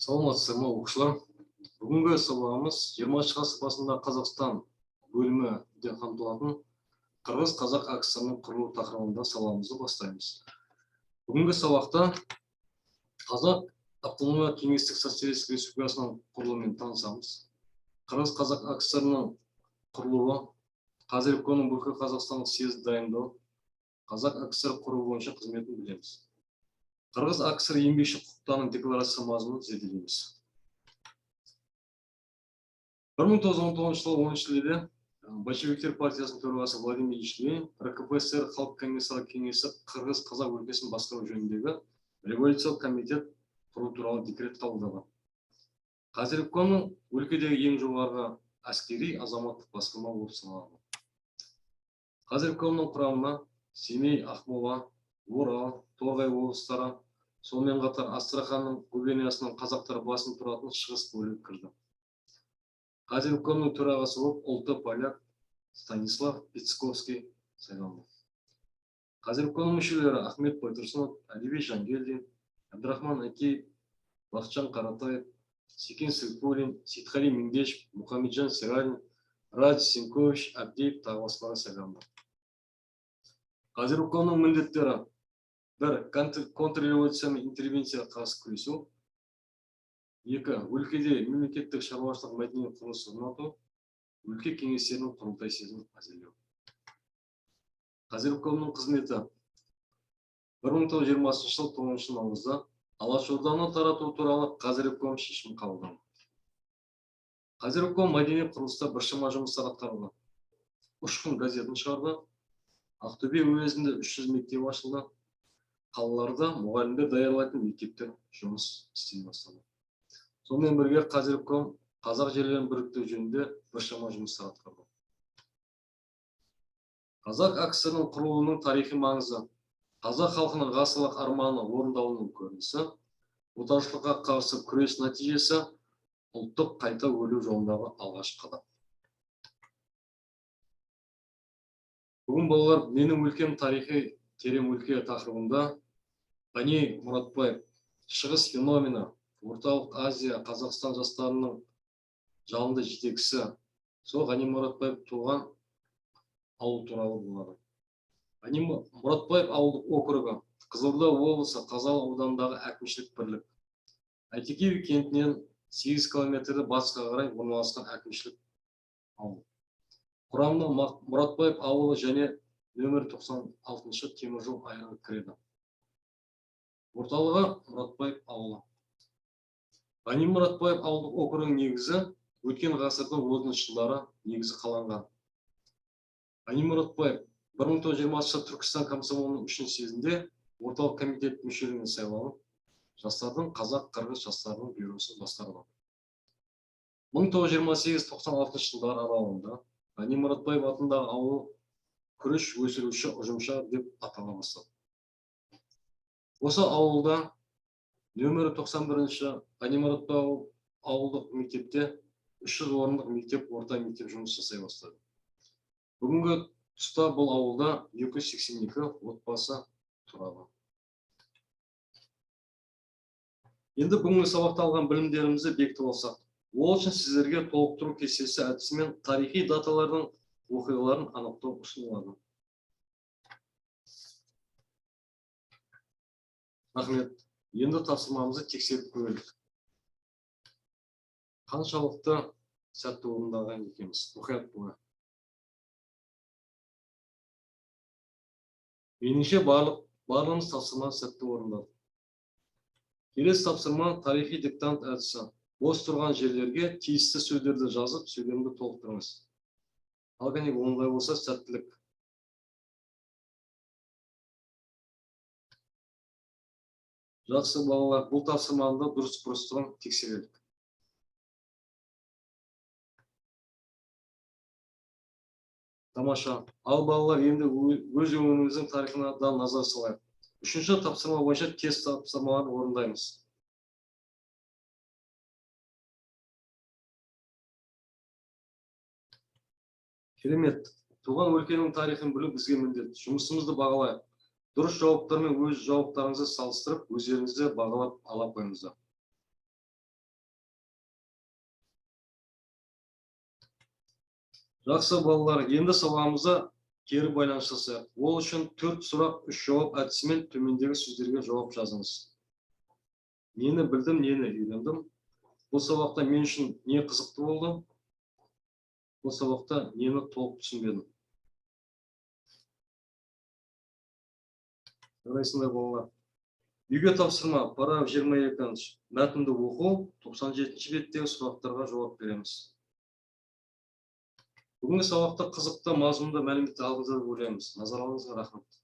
Саламатсыздар ма оқушылар? Бүгінгі сабағымыз 20 ғасыр басында Қазақстан бөлімі де қамтылатын Қырғыз-Қазақ АКСР-ның құрылу тақырыбында сабағымызды бастаймыз. Бүгінгі сабақта Қазақ автономиялы кеңестік социалистік республикасының құрылуымен танысамыз. Қырғыз-Қазақ АКСР-ның құрылуы, Қазіревконың бүкіл Қазақстандық съезді дайындау, Қазақ АКСР құру бойынша қызметін білеміз. Қырғыз АКСР еңбекші құқықтарының декларация мазмұнын зерделейміз. 1919 жылы 10 шілдеде большевиктер партиясының төрағасы Владимир Ильич Ленин РКП-ССР Халық комиссарлық кеңесі Қырғыз-Қазақ өлкесін басқару жөніндегі революциялық комитет құру туралы декрет қабылдаған. Қазіревконың өлкедегі ең жоғарғы әскери азаматтық басқарма болып саналады. Қазіревконың құрамына Семей, Ақмола, Орал, Торғай облыстары, сонымен қатар Астраханның губерниясының қазақтар басын тұратын шығыс бөлігі кірді. Қазіревконың төрағасы болып ұлты поляк Станислав Пицковский сайланды. Қазіревконың мүшелері Ахмет Байтұрсынов, Әлібек Жангелдин, Абдрахман Акеев, Бақытжан Қаратаев, Секен Сейфуллин, Сейтқали Меңдешев, Мұхамеджан Сералин, Радик Семкович, Абдеев тағы басқалары сайланды. Қазіревконың міндеттері: бір, контрреволюция мен интервенцияға қарсы күресу. 2. Өлкеде мемлекеттік шаруашылық мәдени құрылыс орнату, өлке кеңестерінің құрылтай съезін әзірлеу. Қазіревконың қызметі: 1920 жыл 9 наурызда Алашорданы тарату туралы Қазіревком шешім қабылданды. Қазіревком мәдени құрылыста біршама жұмыстар атқарылды. Ұшқын газетін шығарды. Ақтөбе уезінде 300 мектеп ашылды. Қалаларда мұғалімдер даярлайтын мектептер жұмыс істей бастады. Сонымен бірге Қазіревком қазақ жерлерін біріктіру жөнінде біршама жұмыстар атқарды. Қазақ АКСР-ның құрылуының тарихи маңызы: қазақ халқының ғасырлық арманы орындалуының көрінісі, отаршылдыққа қарсы күрес нәтижесі, ұлттық қайта өрлеу жолындағы алғашқы қадам. Бүгін балалар менің өлкем тарихи терең өлке тақырыбында Ғани Мұратбаев шығыс феномені, орталық Азия Қазақстан жастарының жалынды жетекшісі, сол Ғани Мұратбаев туған ауыл туралы болады. Ғани Мұратбаев ауылдық округі Қызылорда облысы Қазалы ауданындағы әкімшілік бірлік. Әйтеке би кентінен 8 километрді батысқа қарай орналасқан әкімшілік ауыл. Құрамына Мұратбаев ауылы және нөмір 96 теміржол айрығы кіреді. Орталығы Мұратбаев ауылы. Ғани Мұратбаев ауылдық округінің негізі өткен ғасырдың 30 жылдары негізі қаланған. Ғани Мұратбаев 1920 жылы Түркістан комсомолының 3-ші съезінде орталық комитет мүшелігіне сайланып, жастардың қазақ-қырғыз жастарының бюросын басқарды. 1928-96 жылдар аралығында Ғани Мұратбаев атындағы ауыл күріш өсіруші ұжымшар деп атала бастады. Осы ауылда нөмірі 91-ші Ғани Мұратбаев ауылдық мектепте 300 орындық мектеп, орта мектеп жұмыс жасай бастады. Бүгінгі тұста бұл ауылда 282 отбасы тұрады. Енді бүгінгі сабақта алған білімдерімізді бекітіп алсақ, ол үшін сіздерге толықтыру кестесі әдісімен тарихи даталардың оқиғаларын анықтау ұсынылады. Рахмет. Енді тапсырмамызды тексеріп көрелік. Қаншалықты сәтті орындаған екенбіз? Мұқият болайық. Меніңше барлығымыз тапсырманы сәтті орындадық. Келесі тапсырма тарихи диктант әдісі. Бос тұрған жерлерге тиісті сөздерді жазып, сөйлемді толықтырыңыз. Алғанек оңдай болса сәттілік. Жақсы балалар, бұл тапсырманы дұрыс-бұрыстығын тексерелік. Тамаша. Ал балалар, енді өз өңіріңіздің тарихына да назар салайық. 3-ші тапсырма бойынша тест тапсырмаларын орындаймыз. Керемет. Туған өлкенің тарихын білу бізге міндет. Жұмысымызды бағалайық. Дұрыс жауаптармен өз жауаптарыңызды салыстырып, өздеріңізді бағалап ала қойыңыздар. Жақсы балалар, енді сабағымызда кері байланыс жасайық. Ол үшін 4 сұрақ 3 жауап әдісімен төмендегі сөздерге жауап жазыңыз. Нені білдім, нені үйрендім? Бұл сабақта мен үшін не қызықты болды? Бұл сабақта нені толық түсінбедім? Жарайсыңдар балалар. Үйге тапсырма, параграф 22. Мәтінді оқу, 97-ші беттегі сұрақтарға жауап береміз. Бүгінгі сабақта қызықты, мазмұнды мәлімет алдыңыздар деп ойлаймыз. Назарларыңызға рахмет.